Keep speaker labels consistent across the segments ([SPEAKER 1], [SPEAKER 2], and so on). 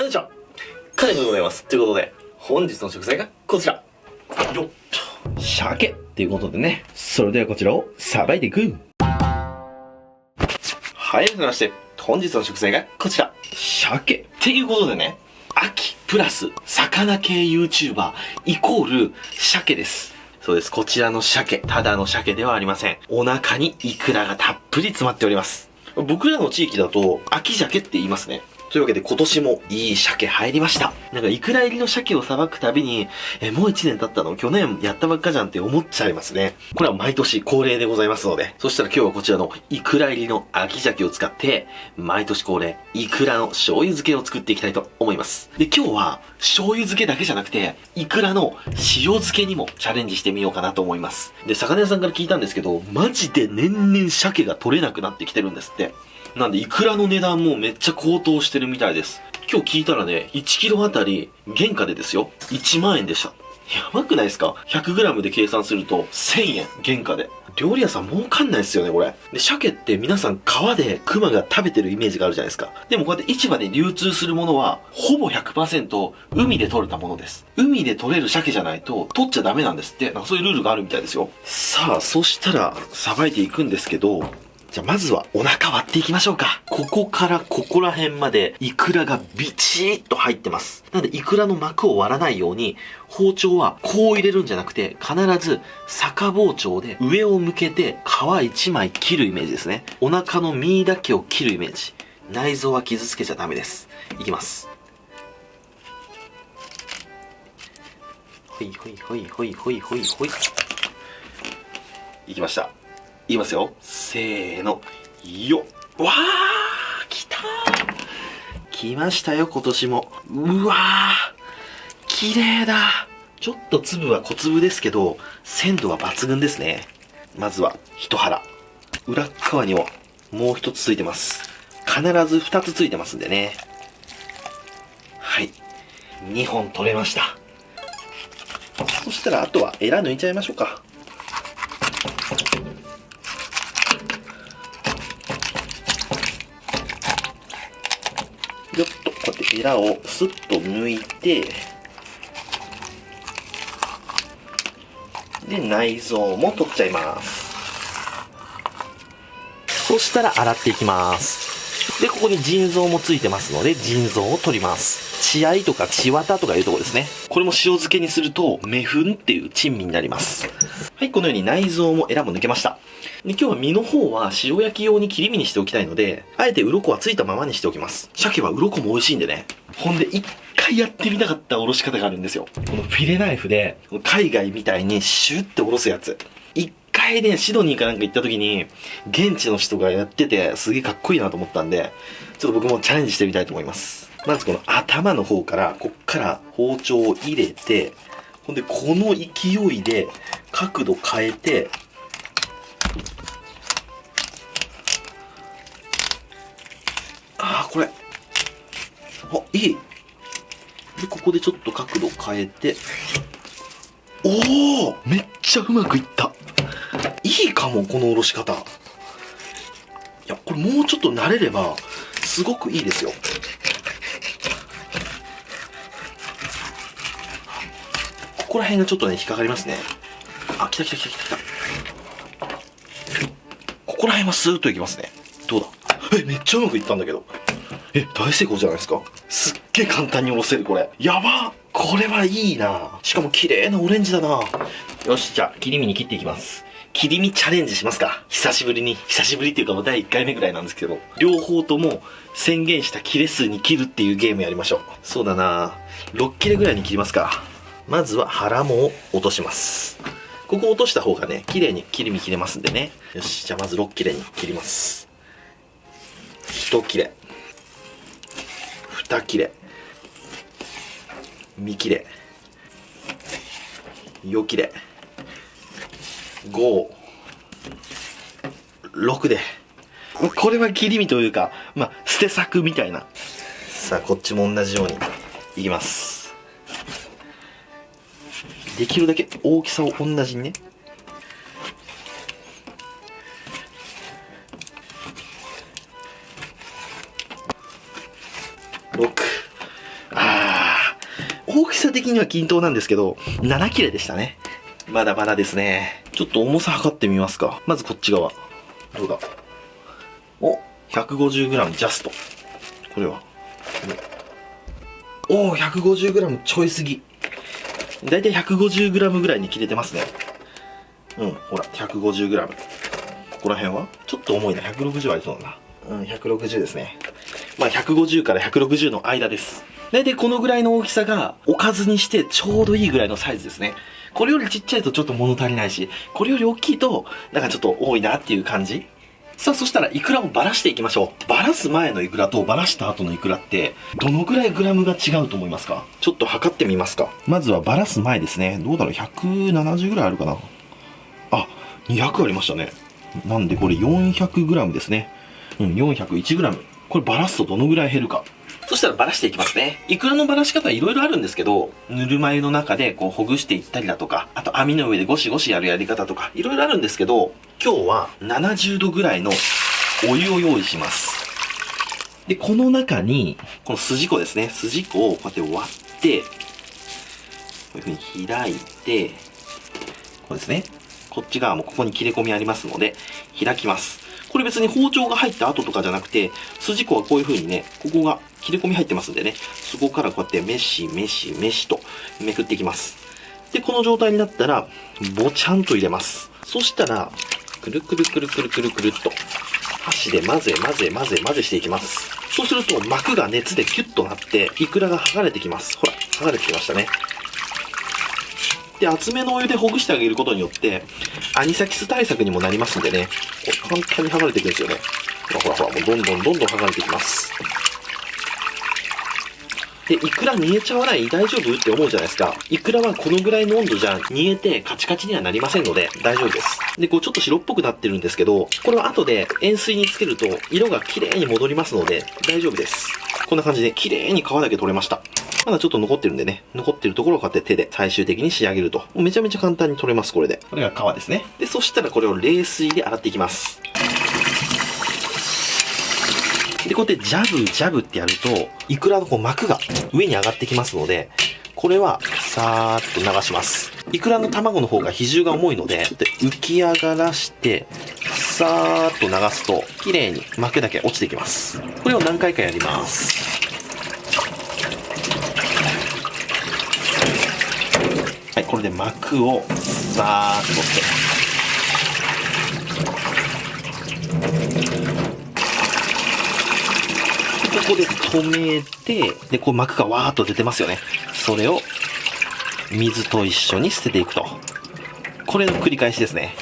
[SPEAKER 1] んにちは、カネでございます。ということで、本日の食材がこちら。よっと。鮭っていうことでね、それではこちらをさばいていく。はい、改めまして、本日の食材がこちら。鮭。っていうことでね、秋プラス魚系 YouTuber イコール鮭です。そうです。こちらの鮭、ただの鮭ではありません。お腹にイクラがたっぷり詰まっております。僕らの地域だと、秋鮭って言いますね。というわけで今年もいい鮭入りました。なんかイクラ入りの鮭をさばくたびに、もう1年経ったの去年やったばっかじゃんって思っちゃいますね。これは毎年恒例でございますので。そしたら今日はこちらのイクラ入りの秋鮭を使って、毎年恒例、イクラの醤油漬けを作っていきたいと思います。で、今日は醤油漬けだけじゃなくて、イクラの塩漬けにもチャレンジしてみようかなと思います。で、魚屋さんから聞いたんですけど、マジで年々鮭が取れなくなってきてるんですって。なんで、イクラの値段もめっちゃ高騰してるみたいです。今日聞いたらね、1キロあたり、原価でですよ、1万円でした。やばくないですか？ 100g で計算すると1000円、原価で。料理屋さん儲かんないですよね、これ。で、鮭って皆さん川でクマが食べてるイメージがあるじゃないですか。でもこうやって市場で流通するものは、ほぼ 100% 海で取れたものです。海で取れる鮭じゃないと、取っちゃダメなんですって。なんかそういうルールがあるみたいですよ。さあ、そしたら、さばいていくんですけど、じゃあまずはお腹割っていきましょうか。ここからここら辺までイクラがビチーっと入ってます。なのでイクラの膜を割らないように包丁はこう入れるんじゃなくて必ず逆包丁で上を向けて皮1枚切るイメージですね。お腹の身だけを切るイメージ。内臓は傷つけちゃダメです。いきます。ほいほいほいほいほいほいほい。いきました。いきますよ。せーの。よっ。わー来たー来ましたよ、今年も。うわー綺麗だ。ちょっと粒は小粒ですけど、鮮度は抜群ですね。まずは、一腹。裏っ側には、もう一つついてます。必ず二つついてますんでね。はい。2本取れました。そしたら、あとは、エラ抜いちゃいましょうか。よっと、こうやってエラをスッと抜いて、で、内臓も取っちゃいます。そしたら洗っていきます。で、ここに腎臓もついてますので、腎臓を取ります。血合いとか血綿とかいうところですね。これも塩漬けにすると、メフンっていう珍味になります。はい、このように内臓もエラも抜けました。で、今日は身の方は塩焼き用に切り身にしておきたいので、あえて鱗はついたままにしておきます。鮭は鱗も美味しいんでね。ほんで、一回やってみたかったおろし方があるんですよ。このフィレナイフで、海外みたいにシュッておろすやつ。一回ね、シドニーかなんか行った時に、現地の人がやってて、すげえかっこいいなと思ったんで、ちょっと僕もチャレンジしてみたいと思います。まずこの頭の方から、こっから包丁を入れて、ほんで、この勢いで角度変えて、これ。あ、いい。で、ここでちょっと角度変えて。おーめっちゃうまくいった。いいかも、このおろし方。いや、これもうちょっと慣れれば、すごくいいですよ。ここら辺がちょっとね、引っかかりますね。あ、来た来た来た来た来た。ここら辺はスーッといきますね。どうだ？めっちゃうまくいったんだけど。大成功じゃないですか。すっげえ簡単におろせる、これ。やば！これはいいな。しかも綺麗なオレンジだな。よし、じゃあ、切り身に切っていきます。切り身チャレンジしますか。久しぶりに。久しぶりっていうかもう第1回目ぐらいなんですけど。両方とも宣言した切れ数に切るっていうゲームやりましょう。そうだな。6切れぐらいに切りますか。まずは腹もを落とします。ここ落とした方がね、綺麗に切り身切れますんでね。よし、じゃあまず6切れに切ります。1切れ。2切れ。3切れ。4切れ。5、6で。これは切り身というか、捨て作みたいな。さあ、こっちも同じようにいきます。できるだけ大きさを同じにね。6、大きさ的には均等なんですけど、7切れでしたね。まだまだですね。ちょっと重さ測ってみますか。まずこっち側。どうだ。お、150g ジャスト。これは。おお、150g ちょいすぎ。だいたい 150g ぐらいに切れてますね。うん、ほら、150g。ここら辺はちょっと重いな。160ありそうだな。うん、160ですね。まあ、150から160の間です。だいたいこのぐらいの大きさが、おかずにしてちょうどいいぐらいのサイズですね。これよりちっちゃいとちょっと物足りないし、これより大きいと、なんかちょっと多いなっていう感じ。さあ、そしたらイクラをばらしていきましょう。ばらす前のイクラとばらした後のイクラって、どのぐらいグラムが違うと思いますか？ちょっと測ってみますか。まずはばらす前ですね。どうだろう？ 170 ぐらいあるかな。あ、200ありましたね。なんでこれ 400g ですね。うん、401g。こればらすとどのぐらい減るか。そしたらばらしていきますね。イクラのばらし方はいろいろあるんですけど、ぬるま湯の中でこうほぐしていったりだとか、あと網の上でゴシゴシやるやり方とか、いろいろあるんですけど、今日は70度ぐらいのお湯を用意します。で、この中に、この筋子ですね。筋子をこうやって割って、こういう風に開いて、こうですね。こっち側もここに切れ込みありますので、開きます。これ別に包丁が入った後とかじゃなくて、筋子はこういう風にね、ここが切れ込み入ってますんでね、そこからこうやってメシメシメシとめくっていきます。で、この状態になったら、ぼちゃんと入れます。そしたら、くるくるくるくるくるくるっと、箸で混ぜ混ぜ混ぜ混ぜしていきます。そうすると膜が熱でキュッとなって、イクラが剥がれてきます。ほら、剥がれてきましたね。で、厚めのお湯でほぐしてあげることによって、アニサキス対策にもなりますんでね、簡単に剥がれていくんですよね。ほらほら、もうどんどんどんどん剥がれていきます。で、イクラ煮えちゃわない？大丈夫って思うじゃないですか。イクラはこのぐらいの温度じゃ煮えてカチカチにはなりませんので大丈夫です。で、こうちょっと白っぽくなってるんですけど、これは後で塩水につけると色が綺麗に戻りますので大丈夫です。こんな感じで綺麗に皮だけ取れました。まだちょっと残ってるんでね、残ってるところをこうやって手で最終的に仕上げると。もうめちゃめちゃ簡単に取れます、これで。これが皮ですね。で、そしたらこれを冷水で洗っていきます。で、こうやってジャブジャブってやると、イクラのこう膜が上に上がってきますので、これはさーっと流します。イクラの卵の方が比重が重いので、浮き上がらして、さーっと流すと、綺麗に膜だけ落ちていきます。これを何回かやります。はい、これで膜をさーっと取って。ここで止めて、で、こう膜がわーっと出てますよね。それを水と一緒に捨てていくと。これの繰り返しですね。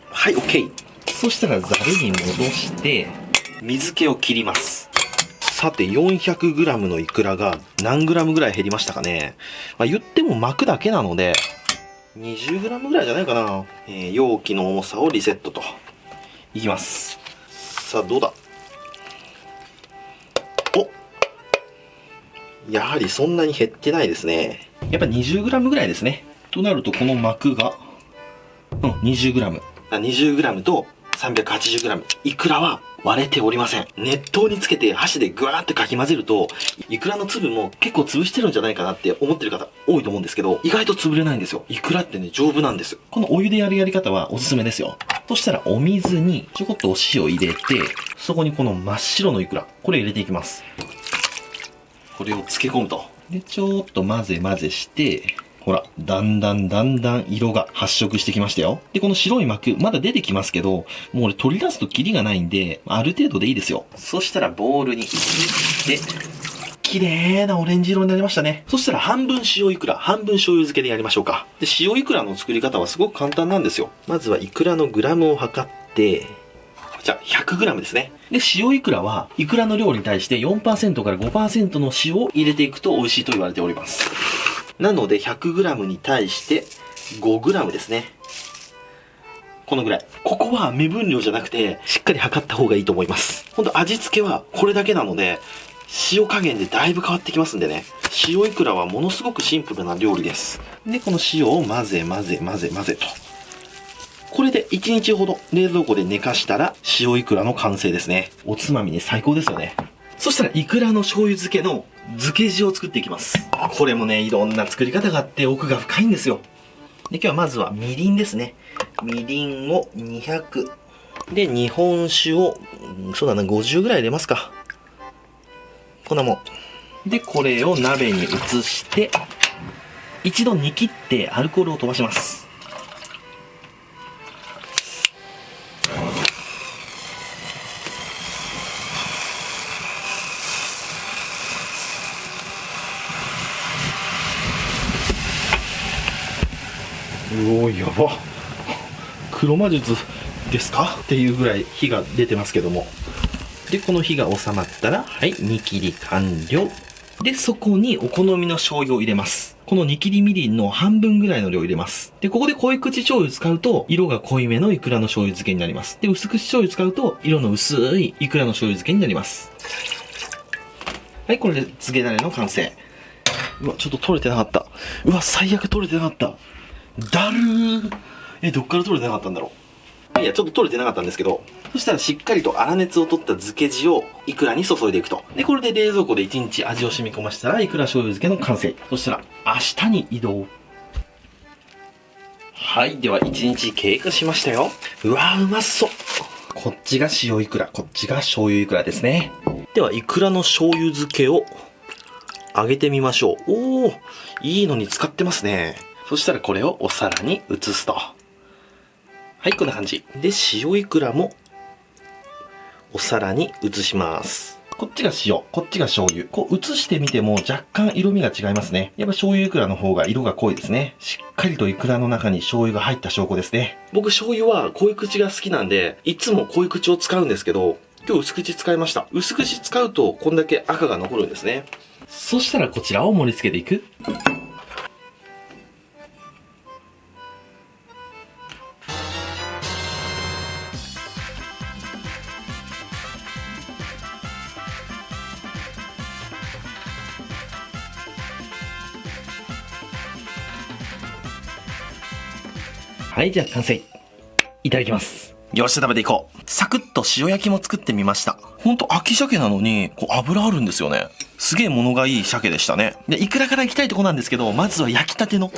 [SPEAKER 1] はい、OK。そしたらザルに戻して、水気を切ります。さて、400g のイクラが何 g ぐらい減りましたかね。まあ、言っても膜だけなので、20g ぐらいじゃないかな。容器の重さをリセットと。いきます。さあ、どうだ？お！やはりそんなに減ってないですね。やっぱ 20g ぐらいですね。となると、この膜が、20g。20g と 380g。イクラは割れておりません。熱湯につけて箸でグワーってかき混ぜると、イクラの粒も結構潰してるんじゃないかなって思ってる方多いと思うんですけど、意外と潰れないんですよ。イクラってね、丈夫なんです。このお湯でやるやり方はおすすめですよ。そしたらお水にちょこっとお塩入れて、そこにこの真っ白のイクラ、これ入れていきます。これを漬け込むと。で、ちょっと混ぜ混ぜして、ほら、だんだん色が発色してきましたよ。で、この白い膜、まだ出てきますけど、もう俺取り出すとキリがないんで、ある程度でいいですよ。そしたらボウルに入れて、綺麗なオレンジ色になりましたね。そしたら半分塩イクラ、半分醤油漬けでやりましょうか。で、塩イクラの作り方はすごく簡単なんですよ。まずはイクラのグラムを測って、じゃあ 100g ですね。で、塩イクラは、イクラの量に対して 4% から 5% の塩を入れていくと美味しいと言われております。なので 100g に対して 5g ですね。このぐらい。ここは目分量じゃなくて、しっかり測った方がいいと思います。ほんと味付けはこれだけなので、塩加減でだいぶ変わってきますんでね。塩イクラはものすごくシンプルな料理です。で、この塩を混ぜ混ぜ混ぜ混ぜと。これで1日ほど冷蔵庫で寝かしたら塩イクラの完成ですね。おつまみに最高ですよね。そしたらイクラの醤油漬けの漬け地を作っていきます。これもね、いろんな作り方があって奥が深いんですよ。で、今日はまずはみりんですね。みりんを200。で、日本酒を、そうだな、50ぐらい入れますか。こんなもん。で、これを鍋に移して、一度煮切ってアルコールを飛ばします。うおー、やば。黒魔術ですかっていうぐらい火が出てますけども。で、この火が収まったら、はい、煮切り完了。で、そこにお好みの醤油を入れます。この煮切りみりんの半分ぐらいの量入れます。で、ここで濃い口醤油使うと、色が濃いめのイクラの醤油漬けになります。で、薄口醤油使うと、色の薄いイクラの醤油漬けになります。はい、これで漬けだれの完成。うわ、ちょっと取れてなかった。うわ、最悪取れてなかった。だるー。どっから取れてなかったんだろう。いや、ちょっと取れてなかったんですけど、そしたらしっかりと粗熱を取った漬け地をイクラに注いでいくと。で、これで冷蔵庫で1日味を染み込ませたら、イクラ醤油漬けの完成。そしたら、明日に移動。はい、では1日経過しましたよ。うわー、うまそう。こっちが塩イクラ、こっちが醤油イクラですね。では、イクラの醤油漬けを揚げてみましょう。おー、いいのに使ってますね。そしたらこれをお皿に移すと。はい、こんな感じ。で、塩イクラもお皿に移します。こっちが塩、こっちが醤油。こう移してみても若干色味が違いますね。やっぱ醤油イクラの方が色が濃いですね。しっかりとイクラの中に醤油が入った証拠ですね。僕醤油は濃い口が好きなんで、いつも濃い口を使うんですけど、今日薄口使いました。薄口使うとこんだけ赤が残るんですね。そしたらこちらを盛り付けていく。はい、じゃあ完成。いただきます。よし、食べていこう。サクッと塩焼きも作ってみました。ほんと秋鮭なのに、油あるんですよね。すげえ物がいい鮭でしたね。で、イクラから行きたいとこなんですけど、まずは焼きたての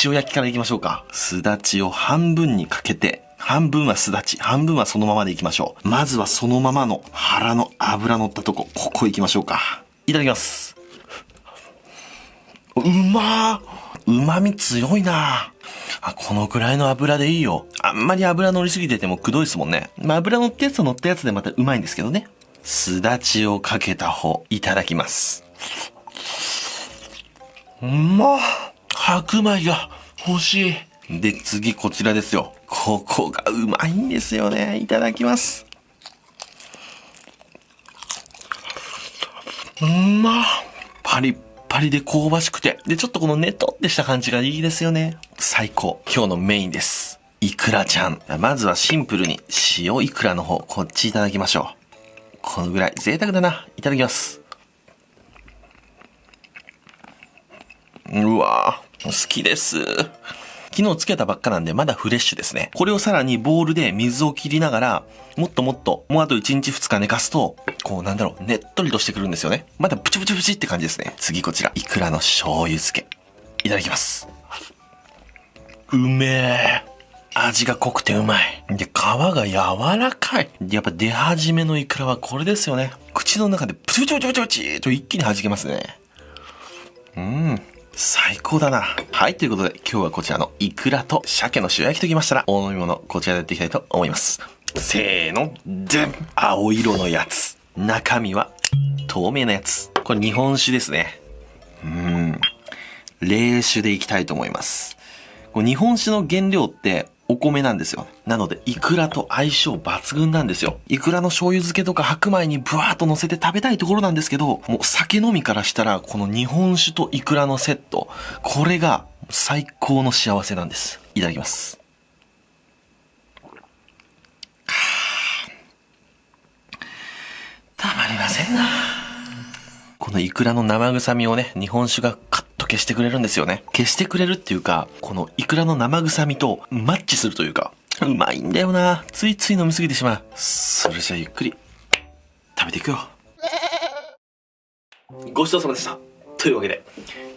[SPEAKER 1] 塩焼きから行きましょうか。すだちを半分にかけて、半分はすだち、半分はそのままで行きましょう。まずはそのままの腹の油乗ったとこ、ここ行きましょうか。いただきます。うまー。旨味強いなあ、このくらいの油でいいよ。あんまり油乗りすぎててもくどいですもんね。まあ油乗ったやつと乗ったやつでまたうまいんですけどね。すだちをかけた方、いただきます。白米が欲しい。で、次こちらですよ。ここがうまいんですよね。いただきます。パリッパリで香ばしくて。で、ちょっとこのねとってした感じがいいですよね。最高。今日のメインです。イクラちゃん。まずはシンプルに塩イクラの方、こっちいただきましょう。このぐらい贅沢だな。いただきます。うわぁ、好きです。昨日つけたばっかなんでまだフレッシュですね。これをさらにボウルで水を切りながら、もっともうあと1日2日寝かすと、ねっとりとしてくるんですよね。まだプチプチプチって感じですね。次こちら、イクラの醤油漬け。いただきます。うめえ。味が濃くてうまい。で、皮が柔らかい。やっぱ出始めのイクラはこれですよね。口の中でプチプチプチプチプチと一気に弾けますね。最高だな。はい、ということで今日はこちらのイクラと鮭の塩焼きときましたら、お飲み物こちらでやっていきたいと思います。せーの、でん！青色のやつ。中身は透明なやつ。これ日本酒ですね。冷酒でいきたいと思います。これ日本酒の原料ってお米なんですよ。なので、イクラと相性抜群なんですよ。イクラの醤油漬けとか白米にブワーっと乗せて食べたいところなんですけど、もう酒飲みからしたら、この日本酒とイクラのセット、これが最高の幸せなんです。いただきます。たまりませんな。このイクラの生臭みをね、日本酒がカッと消してくれるんですよね。消してくれるっていうか、このイクラの生臭みとマッチするというか、うまいんだよな。ついつい飲みすぎてしまう。それじゃあゆっくり食べていくよ。ごちそうさまでした。というわけで、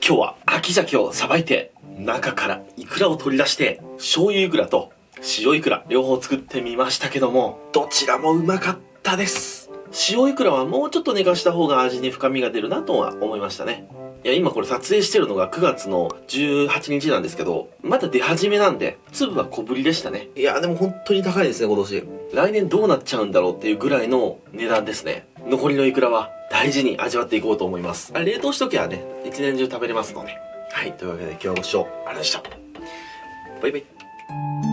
[SPEAKER 1] 今日は秋鮭をさばいて、中からイクラを取り出して、醤油イクラと塩イクラ両方作ってみましたけども、どちらもうまかったです。塩イクラはもうちょっと寝かした方が味に深みが出るなとは思いましたね。いや、今これ撮影してるのが9月の18日なんですけど、まだ出始めなんで、粒は小ぶりでしたね。いや、でも本当に高いですね、今年。来年どうなっちゃうんだろうっていうぐらいの値段ですね。残りのイクラは大事に味わっていこうと思います。冷凍しときゃね、一年中食べれますので。はい、というわけで今日はご視聴ありがとうございました。バイバイ。